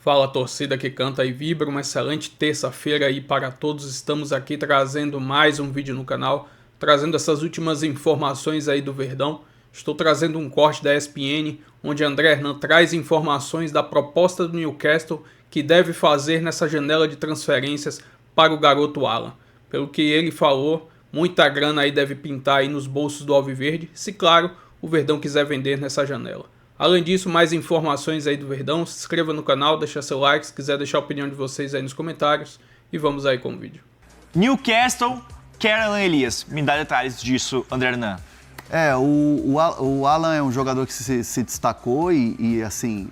Fala, torcida que canta e vibra, uma excelente terça-feira aí para todos. Estamos aqui trazendo mais um vídeo no canal, trazendo essas últimas informações aí do Verdão. Estou trazendo um corte da ESPN, onde André Hernan traz informações da proposta do Newcastle que deve fazer nessa janela de transferências para o garoto Alan. Pelo que ele falou, muita grana aí deve pintar aí nos bolsos do Alviverde, se claro, o Verdão quiser vender nessa janela. Além disso, mais informações aí do Verdão, se inscreva no canal, deixa seu like, se quiser deixar a opinião de vocês aí nos comentários, e vamos aí com o vídeo. Newcastle quer Alan Elias. Me dá detalhes disso, André Hernan. O Alan é um jogador que se destacou e assim,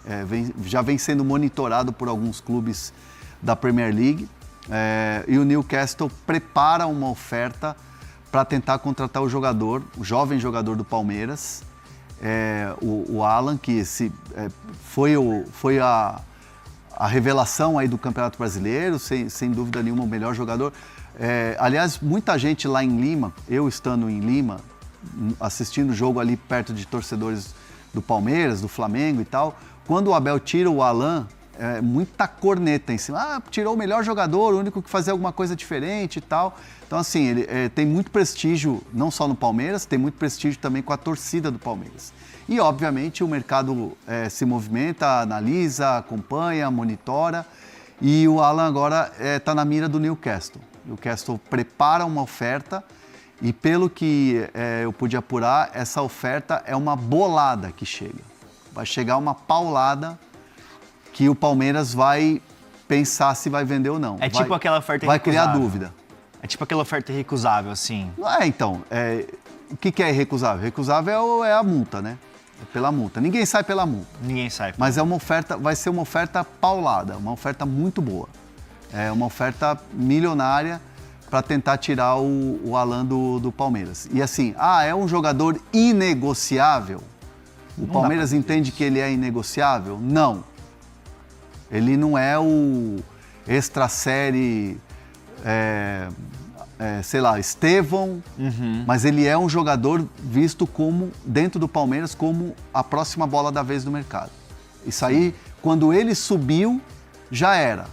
já vem sendo monitorado por alguns clubes da Premier League. E o Newcastle prepara uma oferta para tentar contratar o jovem jogador do Palmeiras, o Alan, que foi a revelação aí do Campeonato Brasileiro, sem dúvida nenhuma o melhor jogador. Aliás, muita gente lá em Lima, eu estando em Lima, assistindo o jogo ali perto de torcedores do Palmeiras, do Flamengo e tal, quando o Abel tira o Alan, muita corneta em cima. Tirou o melhor jogador, o único que fazia alguma coisa diferente e tal. Então, assim, ele tem muito prestígio, não só no Palmeiras, tem muito prestígio também com a torcida do Palmeiras. E, obviamente, o mercado se movimenta, analisa, acompanha, monitora. E o Alan agora está na mira do Newcastle. O Newcastle prepara uma oferta e, pelo que eu pude apurar, essa oferta é uma bolada que chega. Vai chegar uma paulada que o Palmeiras vai pensar se vai vender ou não. Tipo aquela oferta vai irrecusável. Criar dúvida. É tipo aquela oferta irrecusável, assim. O que é irrecusável? Irrecusável é a multa, né? É pela multa. Ninguém sai pela multa. Ninguém sai. Mas vai ser uma oferta paulada, uma oferta muito boa. É uma oferta milionária para tentar tirar o Alan do Palmeiras. E assim, é um jogador inegociável? O Palmeiras entende que ele é inegociável? Não. Ele não é o extra-série, Estevão, mas ele é um jogador visto como, dentro do Palmeiras, como a próxima bola da vez do mercado. Isso aí, quando ele subiu, já era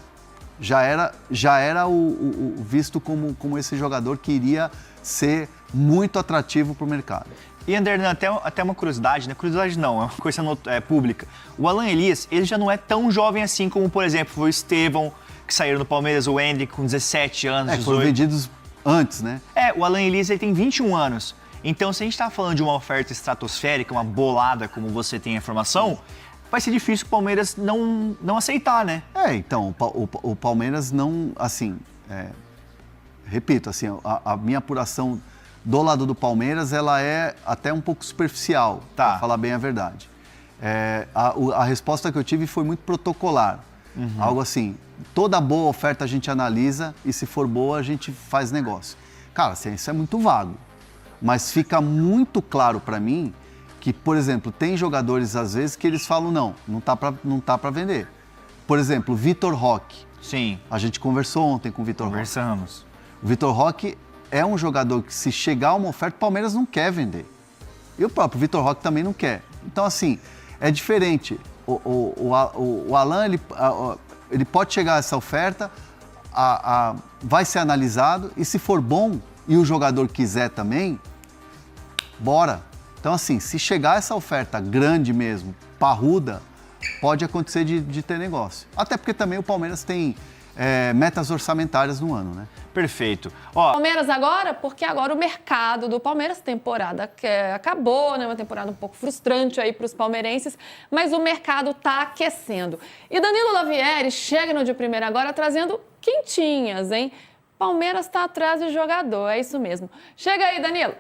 o visto como esse jogador que iria ser muito atrativo para o mercado. E, André, até uma curiosidade, né? Curiosidade não, é uma coisa pública. O Alan Elias, ele já não é tão jovem assim como, por exemplo, foi o Estevão, que saíram do Palmeiras, o Hendrick com 17 anos, 18. Foram vendidos antes, né? O Alan Elias, ele tem 21 anos. Então, se a gente tá falando de uma oferta estratosférica, uma bolada, como você tem a informação, vai ser difícil o Palmeiras não aceitar, né? Então, o Palmeiras não, assim, repito, assim, a minha apuração do lado do Palmeiras, ela é até um pouco superficial, para falar bem a verdade. A resposta que eu tive foi muito protocolar. Algo assim, toda boa oferta a gente analisa e se for boa a gente faz negócio. Cara, assim, isso é muito vago. Mas fica muito claro para mim que, por exemplo, tem jogadores às vezes que eles falam não tá para vender. Por exemplo, Vitor Roque. Sim. A gente conversou ontem com o Vitor Roque. Conversamos. O Vitor Roque é um jogador que, se chegar uma oferta, o Palmeiras não quer vender. E o próprio Vitor Roque também não quer. Então, assim, é diferente. O Alan, ele pode chegar a essa oferta, vai ser analisado, e se for bom, e o jogador quiser também, bora. Então, assim, se chegar essa oferta grande mesmo, parruda, pode acontecer de ter negócio. Até porque também o Palmeiras tem metas orçamentárias no ano, né? Perfeito. Palmeiras agora, porque agora o mercado do Palmeiras, temporada que acabou, né? Uma temporada um pouco frustrante aí para os palmeirenses, mas o mercado está aquecendo. E Danilo Lavieri chega no de primeira agora trazendo quentinhas, hein? Palmeiras está atrás de jogador, é isso mesmo. Chega aí, Danilo.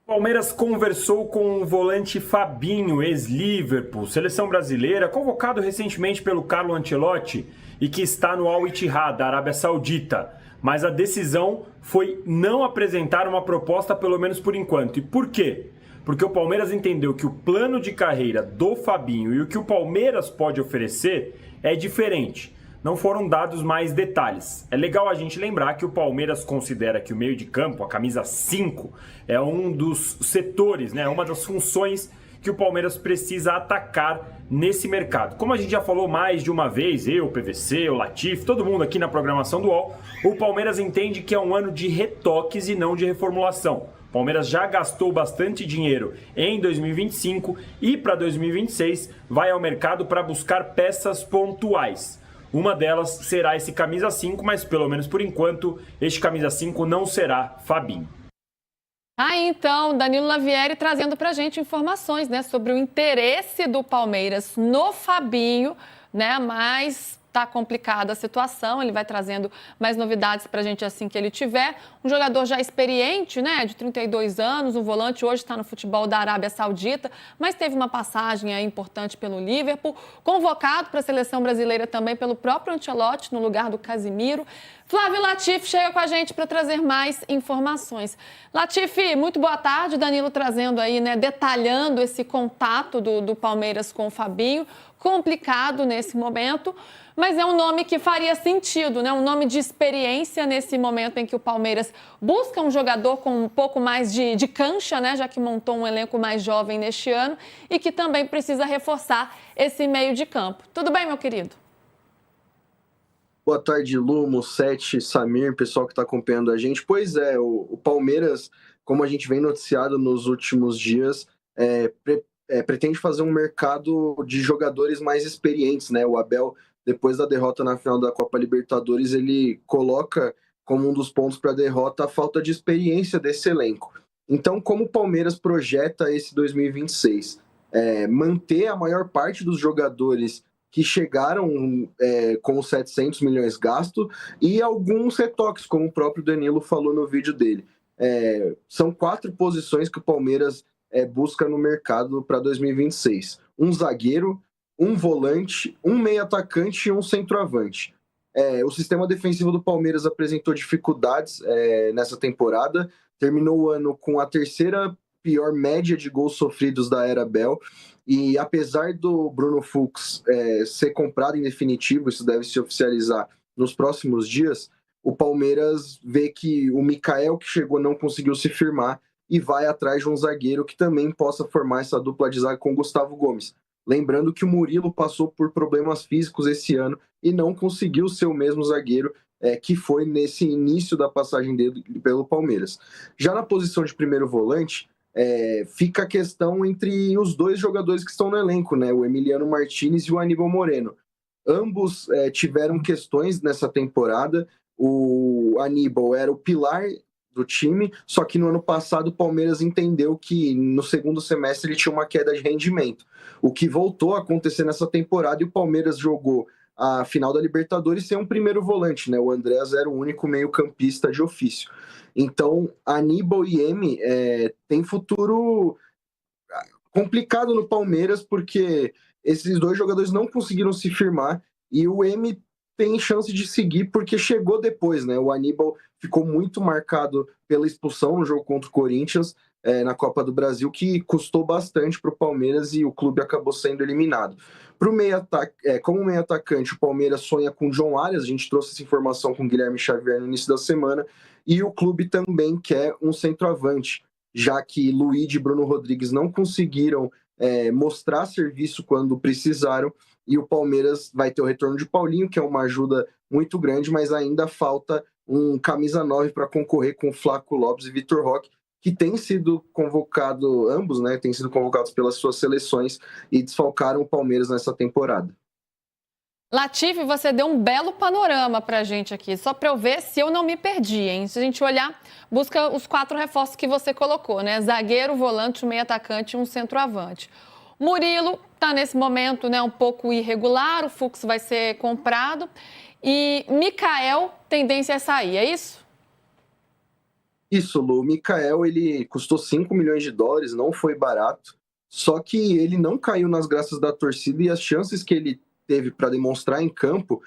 Palmeiras conversou com o volante Fabinho, ex-Liverpool, seleção brasileira, convocado recentemente pelo Carlo Ancelotti e que está no Al Ittihad, da Arábia Saudita. Mas a decisão foi não apresentar uma proposta, pelo menos por enquanto. E por quê? Porque o Palmeiras entendeu que o plano de carreira do Fabinho e o que o Palmeiras pode oferecer é diferente. Não foram dados mais detalhes. É legal a gente lembrar que o Palmeiras considera que o meio de campo, a camisa 5, é um dos setores, né, uma das funções que o Palmeiras precisa atacar nesse mercado. Como a gente já falou mais de uma vez, eu, o PVC, o Latif, todo mundo aqui na programação do UOL, o Palmeiras entende que é um ano de retoques e não de reformulação. O Palmeiras já gastou bastante dinheiro em 2025 e para 2026 vai ao mercado para buscar peças pontuais. Uma delas será esse camisa 5, mas pelo menos por enquanto este camisa 5 não será Fabinho. Aí então, Danilo Lavieri trazendo pra gente informações, né, sobre o interesse do Palmeiras no Fabinho, né, mas tá complicada a situação, ele vai trazendo mais novidades pra gente assim que ele tiver. Um jogador já experiente, né, de 32 anos, um volante, hoje está no futebol da Arábia Saudita, mas teve uma passagem aí importante pelo Liverpool, convocado para a seleção brasileira também pelo próprio Ancelotti, no lugar do Casimiro. Flávio Latif chega com a gente para trazer mais informações. Latif, muito boa tarde. Danilo trazendo aí, né, detalhando esse contato do Palmeiras com o Fabinho. Complicado nesse momento, mas é um nome que faria sentido, né? Um nome de experiência nesse momento em que o Palmeiras busca um jogador com um pouco mais de cancha, né? Já que montou um elenco mais jovem neste ano e que também precisa reforçar esse meio de campo. Tudo bem, meu querido? Boa tarde, Lumo, Sete, Samir, pessoal que está acompanhando a gente. Pois é, o Palmeiras, como a gente vem noticiado nos últimos dias, pretende fazer um mercado de jogadores mais experientes, né? O Abel, depois da derrota na final da Copa Libertadores, ele coloca como um dos pontos para a derrota a falta de experiência desse elenco. Então, como o Palmeiras projeta esse 2026? Manter a maior parte dos jogadores que chegaram com os 700 milhões gasto e alguns retoques, como o próprio Danilo falou no vídeo dele. São 4 posições que o Palmeiras busca no mercado para 2026. Um zagueiro, um volante, um meio atacante e um centroavante. O sistema defensivo do Palmeiras apresentou dificuldades nessa temporada, terminou o ano com a 3ª pior média de gols sofridos da era Abel. E apesar do Bruno Fux ser comprado em definitivo, isso deve se oficializar nos próximos dias, o Palmeiras vê que o Mikael, que chegou, não conseguiu se firmar e vai atrás de um zagueiro que também possa formar essa dupla de zaga com o Gustavo Gomes. Lembrando que o Murilo passou por problemas físicos esse ano e não conseguiu ser o mesmo zagueiro que foi nesse início da passagem dele pelo Palmeiras. Já na posição de primeiro volante, fica a questão entre os 2 jogadores que estão no elenco, né? O Emiliano Martínez e o Aníbal Moreno. Ambos tiveram questões nessa temporada. O Aníbal era o pilar do time, só que no ano passado o Palmeiras entendeu que no segundo semestre ele tinha uma queda de rendimento, o que voltou a acontecer nessa temporada, e o Palmeiras jogou a final da Libertadores sem um primeiro volante, né? O Andreas era o único meio-campista de ofício. Então, Aníbal e Emi têm futuro complicado no Palmeiras, porque esses 2 jogadores não conseguiram se firmar, e o Emi tem chance de seguir porque chegou depois, né? O Aníbal ficou muito marcado pela expulsão no jogo contra o Corinthians na Copa do Brasil, que custou bastante para o Palmeiras e o clube acabou sendo eliminado. Como meio atacante, o Palmeiras sonha com o John Arias, a gente trouxe essa informação com o Guilherme Xavier no início da semana, e o clube também quer um centroavante, já que Luiz e Bruno Rodrigues não conseguiram mostrar serviço quando precisaram, e o Palmeiras vai ter o retorno de Paulinho, que é uma ajuda muito grande, mas ainda falta um camisa 9 para concorrer com Flaco Lopes e Vitor Roque, que têm sido convocados, ambos, né, têm sido convocados pelas suas seleções e desfalcaram o Palmeiras nessa temporada. Latif, você deu um belo panorama pra gente aqui, só para eu ver se eu não me perdi, hein? Se a gente olhar, busca os 4 reforços que você colocou, né? Zagueiro, volante, meio atacante e um centroavante. Murilo está nesse momento, né, um pouco irregular, o Fux vai ser comprado. E Mikael, tendência a sair, é isso? Isso, Lu. O Mikael, ele custou 5 milhões de dólares, não foi barato. Só que ele não caiu nas graças da torcida e as chances que ele teve para demonstrar em campo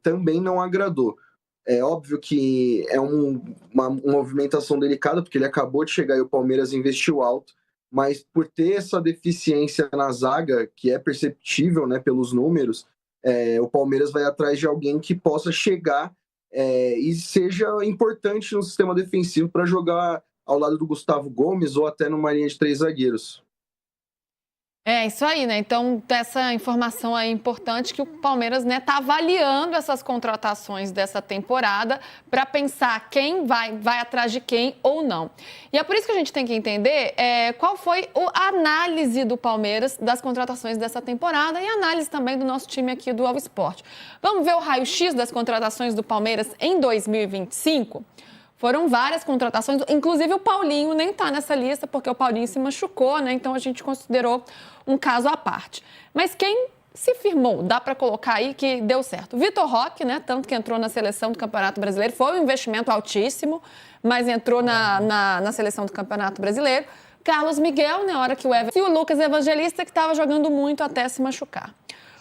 também não agradou. É óbvio que é uma movimentação delicada, porque ele acabou de chegar e o Palmeiras investiu alto, mas por ter essa deficiência na zaga, que é perceptível, né, pelos números, o Palmeiras vai atrás de alguém que possa chegar e seja importante no sistema defensivo para jogar ao lado do Gustavo Gomes ou até numa linha de 3 zagueiros. É isso aí, né? Então, essa informação aí importante que o Palmeiras, né, tá avaliando essas contratações dessa temporada para pensar quem vai atrás de quem ou não. E é por isso que a gente tem que entender qual foi a análise do Palmeiras das contratações dessa temporada e a análise também do nosso time aqui do All Sport. Vamos ver o raio-x das contratações do Palmeiras em 2025? Foram várias contratações, inclusive o Paulinho nem está nessa lista, porque o Paulinho se machucou, né? Então a gente considerou um caso à parte. Mas quem se firmou, dá para colocar aí que deu certo. Vitor Roque, né? Tanto que entrou na seleção do Campeonato Brasileiro, foi um investimento altíssimo, mas entrou na seleção do Campeonato Brasileiro. Carlos Miguel, na hora que o Everton e o Lucas Evangelista, que estava jogando muito até se machucar.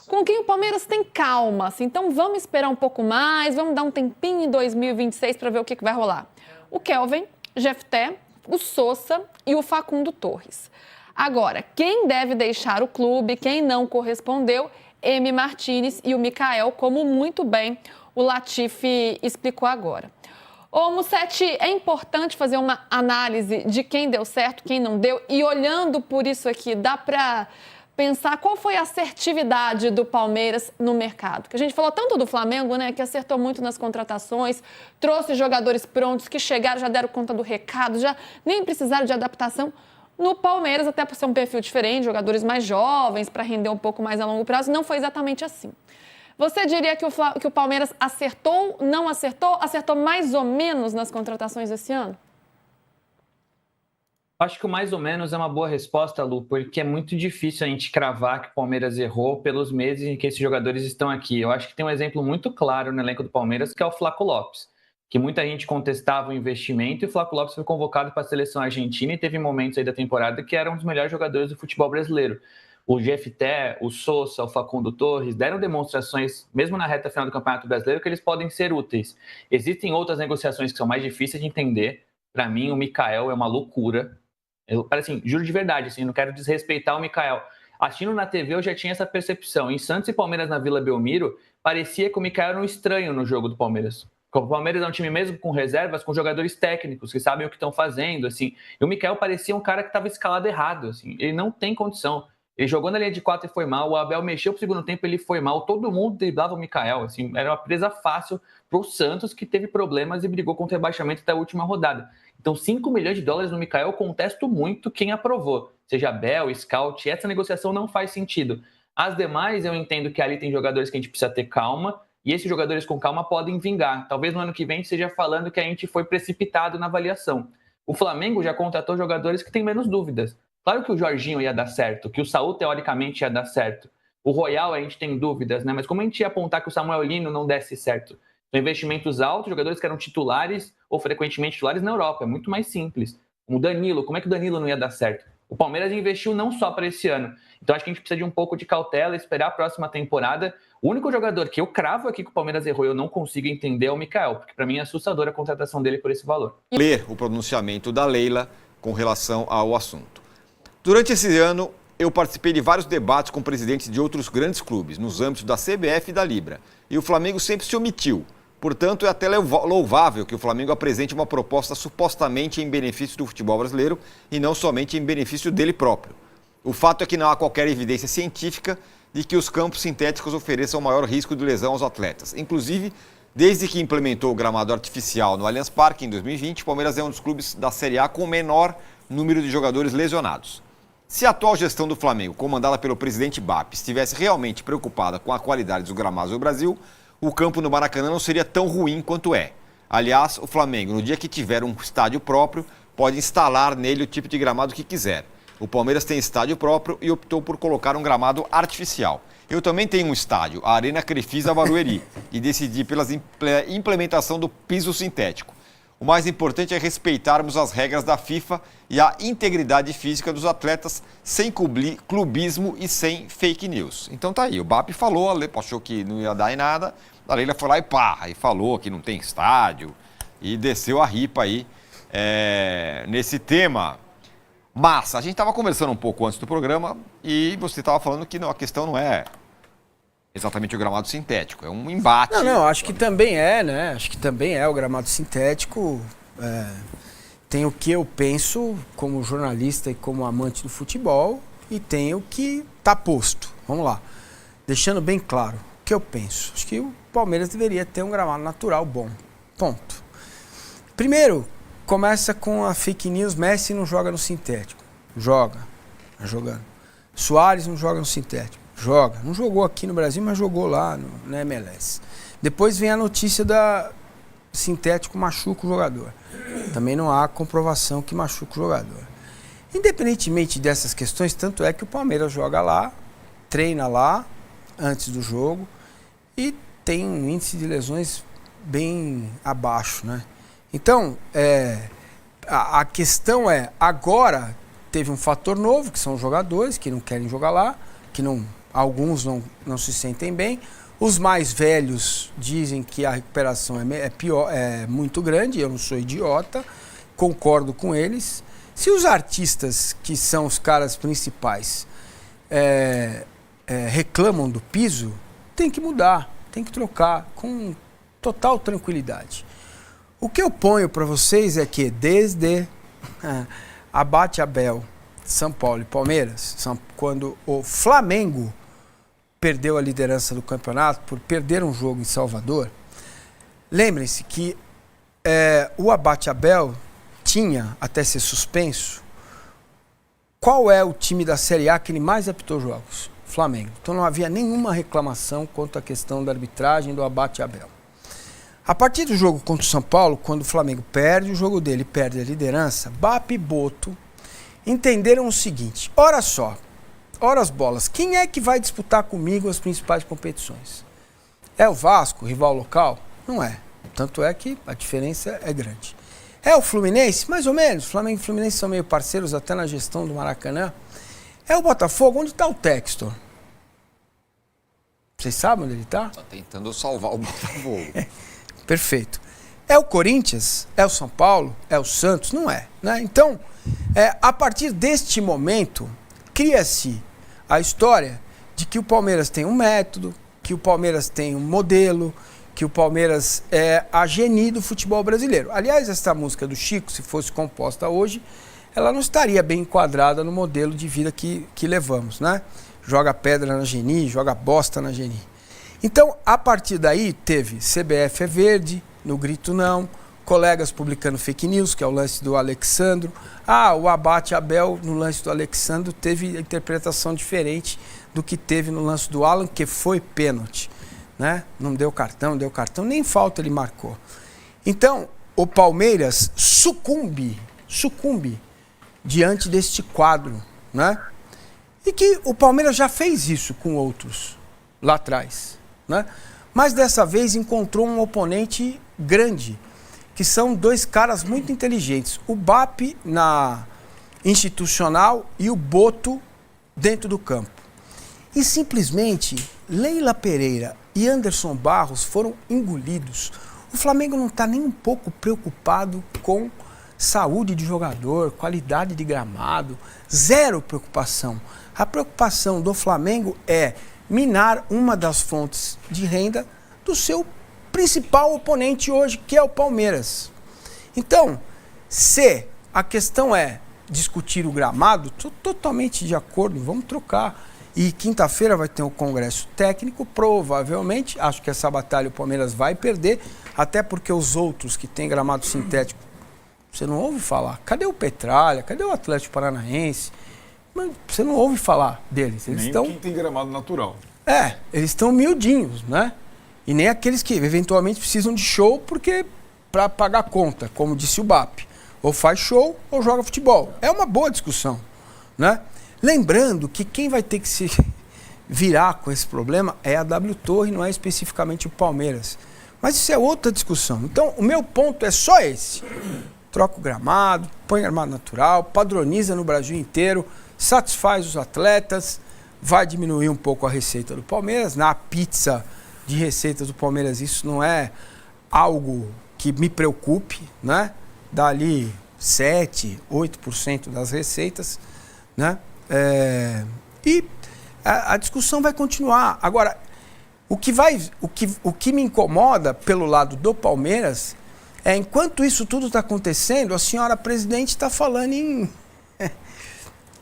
Com quem o Palmeiras tem calma, assim, então vamos esperar um pouco mais, vamos dar um tempinho em 2026 para ver o que vai rolar. O Kelvin, Jefté, o Sousa e o Facundo Torres. Agora, quem deve deixar o clube, quem não correspondeu, Emi Martínez e o Mikael, como muito bem o Latifi explicou agora. Ô, Mussetti, é importante fazer uma análise de quem deu certo, quem não deu, e olhando por isso aqui, dá para pensar qual foi a assertividade do Palmeiras no mercado. Que a gente falou tanto do Flamengo, né, que acertou muito nas contratações, trouxe jogadores prontos que chegaram, já deram conta do recado, já nem precisaram de adaptação. No Palmeiras, até por ser um perfil diferente, jogadores mais jovens, para render um pouco mais a longo prazo, não foi exatamente assim. Você diria que o Palmeiras acertou, não acertou? Acertou mais ou menos nas contratações desse ano? Acho que o mais ou menos é uma boa resposta, Lu, porque é muito difícil a gente cravar que o Palmeiras errou pelos meses em que esses jogadores estão aqui. Eu acho que tem um exemplo muito claro no elenco do Palmeiras, que é o Flaco Lopes, que muita gente contestava o investimento, e o Flaco Lopes foi convocado para a seleção argentina e teve momentos aí da temporada que era um dos melhores jogadores do futebol brasileiro. O Jefté, o Sousa, o Facundo Torres deram demonstrações, mesmo na reta final do Campeonato Brasileiro, que eles podem ser úteis. Existem outras negociações que são mais difíceis de entender. Para mim, o Mikael é uma loucura. Assim, juro de verdade, assim, não quero desrespeitar o Mikael. Assistindo na TV, eu já tinha essa percepção. Em Santos e Palmeiras, na Vila Belmiro, parecia que o Mikael era um estranho no jogo do Palmeiras. O Palmeiras é um time mesmo com reservas, com jogadores técnicos que sabem o que estão fazendo, assim. E o Mikael parecia um cara que estava escalado errado, assim. Ele não tem condição. Ele jogou na linha de 4 e foi mal. O Abel mexeu pro segundo tempo, ele foi mal. Todo mundo driblava o Mikael, assim. Era uma presa fácil pro Santos, que teve problemas e brigou contra o rebaixamento até a última rodada. Então, 5 milhões de dólares no Mikael, eu contesto muito quem aprovou. Seja Abel, Scout, essa negociação não faz sentido. As demais, eu entendo que ali tem jogadores que a gente precisa ter calma, e esses jogadores com calma podem vingar. Talvez no ano que vem a gente esteja falando que a gente foi precipitado na avaliação. O Flamengo já contratou jogadores que têm menos dúvidas. Claro que o Jorginho ia dar certo, que o Saúl, teoricamente, ia dar certo. O Royal, a gente tem dúvidas, né? Mas como a gente ia apontar que o Samuel Lino não desse certo? São investimentos altos, jogadores que eram titulares ou frequentemente titulares na Europa. É muito mais simples. O Danilo, como é que o Danilo não ia dar certo? O Palmeiras investiu não só para esse ano. Então acho que a gente precisa de um pouco de cautela, esperar a próxima temporada. O único jogador que eu cravo aqui que o Palmeiras errou e eu não consigo entender é o Mikael, porque para mim é assustadora a contratação dele por esse valor. Ler o pronunciamento da Leila com relação ao assunto. Durante esse ano, eu participei de vários debates com presidentes de outros grandes clubes, nos âmbitos da CBF e da Libra. E o Flamengo sempre se omitiu. Portanto, é até louvável que o Flamengo apresente uma proposta supostamente em benefício do futebol brasileiro e não somente em benefício dele próprio. O fato é que não há qualquer evidência científica de que os campos sintéticos ofereçam maior risco de lesão aos atletas. Inclusive, desde que implementou o gramado artificial no Allianz Parque em 2020, o Palmeiras é um dos clubes da Série A com o menor número de jogadores lesionados. Se a atual gestão do Flamengo, comandada pelo presidente BAP, estivesse realmente preocupada com a qualidade dos gramados do Brasil, o campo no Maracanã não seria tão ruim quanto é. Aliás, o Flamengo, no dia que tiver um estádio próprio, pode instalar nele o tipo de gramado que quiser. O Palmeiras tem estádio próprio e optou por colocar um gramado artificial. Eu também tenho um estádio, a Arena Crefisa Barueri, e decidi pela implementação do piso sintético. O mais importante é respeitarmos as regras da FIFA e a integridade física dos atletas sem clubismo e sem fake news. Então tá aí, o BAP falou, achou que não ia dar em nada, a Leila foi lá e pá, e falou que não tem estádio e desceu a ripa aí nesse tema. Mas a gente estava conversando um pouco antes do programa e você estava falando que não, a questão não é exatamente o gramado sintético, é um embate. Não, acho que também é, né? Acho que também é o gramado sintético. Tem o que eu penso como jornalista e como amante do futebol, e tem o que está posto. Vamos lá. Deixando bem claro o que eu penso. Acho que o Palmeiras deveria ter um gramado natural bom. Ponto. Primeiro, começa com a fake news, Messi não joga no sintético. Joga. Tá jogando. Suárez não joga no sintético. Joga. Não jogou aqui no Brasil, mas jogou lá na MLS. Depois vem a notícia da sintético machuca o jogador. Também não há comprovação que machuca o jogador. Independentemente dessas questões, tanto é que o Palmeiras joga lá, treina lá, antes do jogo, e tem um índice de lesões bem abaixo, né? Então, a questão é, agora teve um fator novo, que são os jogadores que não querem jogar lá, que alguns não se sentem bem. Os mais velhos dizem que a recuperação é muito grande, eu não sou idiota, concordo com eles. Se os artistas, que são os caras principais, reclamam do piso, tem que mudar, tem que trocar com total tranquilidade. O que eu ponho para vocês é que desde Abate Abel, São Paulo e Palmeiras, quando o Flamengo perdeu a liderança do campeonato por perder um jogo em Salvador, lembrem-se que o Abate Abel tinha, até ser suspenso, qual é o time da Série A que ele mais apitou jogos? Flamengo. Então não havia nenhuma reclamação quanto à questão da arbitragem do Abate Abel. A partir do jogo contra o São Paulo, quando o Flamengo perde o jogo dele, perde a liderança, Bap e Boto entenderam o seguinte: ora só, ora as bolas, quem é que vai disputar comigo as principais competições? É o Vasco, rival local? Não é. Tanto é que a diferença é grande. É o Fluminense? Mais ou menos. Flamengo e Fluminense são meio parceiros até na gestão do Maracanã. É o Botafogo? Onde está o Textor? Vocês sabem onde ele está? Está tentando salvar o Botafogo. Perfeito. É o Corinthians? É o São Paulo? É o Santos? Não é, né? Então, a partir deste momento, cria-se a história de que o Palmeiras tem um método, que o Palmeiras tem um modelo, que o Palmeiras é a geni do futebol brasileiro. Aliás, essa música do Chico, se fosse composta hoje, ela não estaria bem enquadrada no modelo de vida que levamos, né? Joga pedra na geni, joga bosta na geni. Então, a partir daí, teve CBF é verde, no grito não, colegas publicando fake news, que é o lance do Alexandro. O Abate Abel, no lance do Alexandro, teve interpretação diferente do que teve no lance do Alan, que foi pênalti, né? Não deu cartão, nem falta ele marcou. Então, o Palmeiras sucumbe diante deste quadro, né? E que o Palmeiras já fez isso com outros lá atrás, né? Mas dessa vez encontrou um oponente grande, que são dois caras muito inteligentes. O Bap na institucional e o Boto dentro do campo. E simplesmente Leila Pereira e Anderson Barros foram engolidos. O Flamengo não está nem um pouco preocupado com saúde de jogador, qualidade de gramado, zero preocupação. A preocupação do Flamengo é minar uma das fontes de renda do seu principal oponente hoje, que é o Palmeiras. Então, se a questão é discutir o gramado, estou totalmente de acordo, vamos trocar. E quinta-feira vai ter um congresso técnico, provavelmente, acho que essa batalha o Palmeiras vai perder, até porque os outros que têm gramado sintético, você não ouve falar. Cadê o Petralha? Cadê o Atlético Paranaense? Mas você não ouve falar deles. Eles nem quem tem gramado natural. Eles estão miudinhos, né? E nem aqueles que eventualmente precisam de show porque para pagar conta, como disse o Bap. Ou faz show ou joga futebol. É uma boa discussão, né? Lembrando que quem vai ter que se virar com esse problema é a W Torre, não é especificamente o Palmeiras. Mas isso é outra discussão. Então, o meu ponto é só esse. Troca o gramado, põe gramado natural, padroniza no Brasil inteiro, satisfaz os atletas, vai diminuir um pouco a receita do Palmeiras. Na pizza de receitas do Palmeiras, isso não é algo que me preocupe, né? Dá ali 7%, 8% das receitas, né? E a discussão vai continuar. Agora, o que me incomoda pelo lado do Palmeiras é, enquanto isso tudo está acontecendo, a senhora presidente está falando em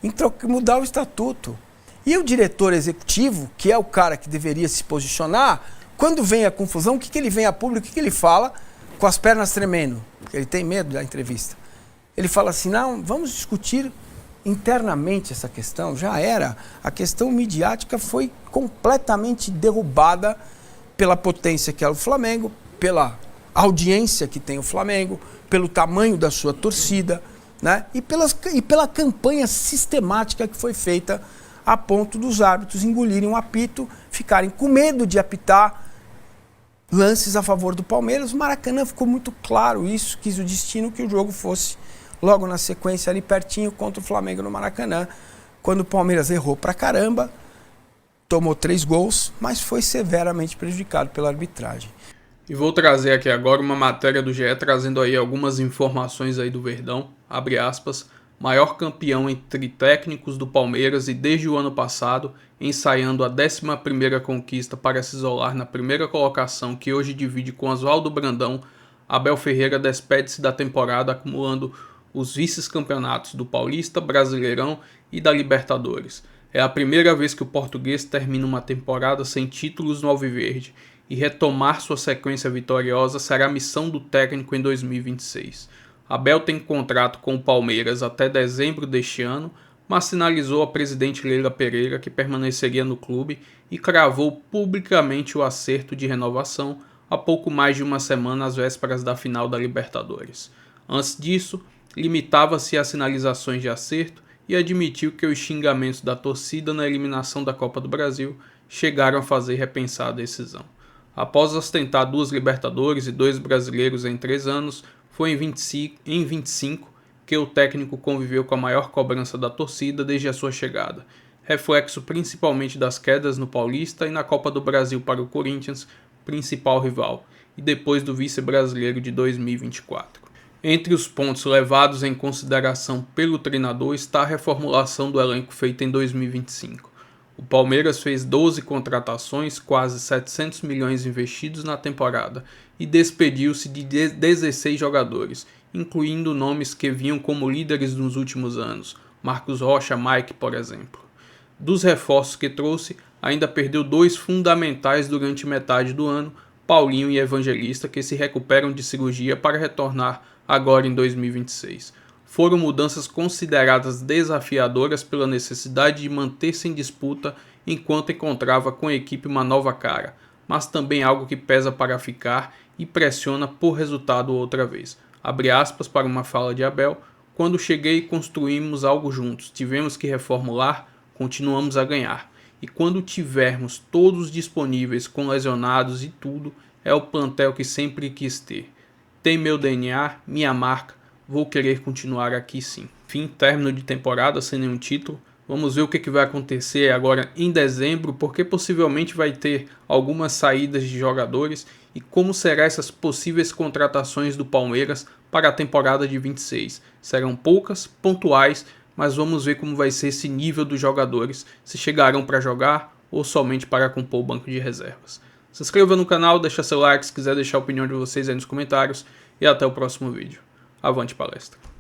em mudar o estatuto. E o diretor executivo, que é o cara que deveria se posicionar, quando vem a confusão, o que ele vem a público, o que ele fala, com as pernas tremendo, porque ele tem medo da entrevista. Ele fala assim, não, vamos discutir internamente essa questão. Já era. A questão midiática foi completamente derrubada pela potência que é o Flamengo, pela audiência que tem o Flamengo, pelo tamanho da sua torcida, né? E pela campanha sistemática que foi feita a ponto dos árbitros engolirem um apito, ficarem com medo de apitar lances a favor do Palmeiras. O Maracanã ficou muito claro isso, quis o destino que o jogo fosse logo na sequência ali pertinho contra o Flamengo no Maracanã, quando o Palmeiras errou pra caramba, tomou 3 gols, mas foi severamente prejudicado pela arbitragem. E vou trazer aqui agora uma matéria do GE trazendo aí algumas informações aí do Verdão, abre aspas, maior campeão entre técnicos do Palmeiras e desde o ano passado, ensaiando a 11ª conquista para se isolar na primeira colocação que hoje divide com Oswaldo Brandão, Abel Ferreira despede-se da temporada acumulando os vice-campeonatos do Paulista, Brasileirão e da Libertadores. É a primeira vez que o português termina uma temporada sem títulos no Alviverde e retomar sua sequência vitoriosa será a missão do técnico em 2026. Abel tem contrato com o Palmeiras até dezembro deste ano, mas sinalizou a presidente Leila Pereira que permaneceria no clube e cravou publicamente o acerto de renovação há pouco mais de uma semana às vésperas da final da Libertadores. Antes disso, limitava-se a sinalizações de acerto e admitiu que os xingamentos da torcida na eliminação da Copa do Brasil chegaram a fazer repensar a decisão. Após ostentar 2 Libertadores e 2 brasileiros em 3 anos, foi em 25 que o técnico conviveu com a maior cobrança da torcida desde a sua chegada, reflexo principalmente das quedas no Paulista e na Copa do Brasil para o Corinthians, principal rival, e depois do vice-brasileiro de 2024. Entre os pontos levados em consideração pelo treinador está a reformulação do elenco feita em 2025. O Palmeiras fez 12 contratações, quase 700 milhões investidos na temporada, e despediu-se de 16 jogadores, incluindo nomes que vinham como líderes nos últimos anos, Marcos Rocha, Mike, por exemplo. Dos reforços que trouxe, ainda perdeu 2 fundamentais durante metade do ano, Paulinho e Evangelista, que se recuperam de cirurgia para retornar agora em 2026. Foram mudanças consideradas desafiadoras pela necessidade de manter-se em disputa enquanto encontrava com a equipe uma nova cara, mas também algo que pesa para ficar e pressiona por resultado outra vez. Abre aspas para uma fala de Abel, quando cheguei construímos algo juntos, tivemos que reformular, continuamos a ganhar. E quando tivermos todos disponíveis com lesionados e tudo, é o plantel que sempre quis ter. Tem meu DNA, minha marca, vou querer continuar aqui sim. Fim, término de temporada sem nenhum título. Vamos ver o que vai acontecer agora em dezembro, porque possivelmente vai ter algumas saídas de jogadores e como serão essas possíveis contratações do Palmeiras para a temporada de 26. Serão poucas, pontuais, mas vamos ver como vai ser esse nível dos jogadores, se chegarão para jogar ou somente para compor o banco de reservas. Se inscreva no canal, deixa seu like se quiser deixar a opinião de vocês aí nos comentários e até o próximo vídeo. Avante palestra!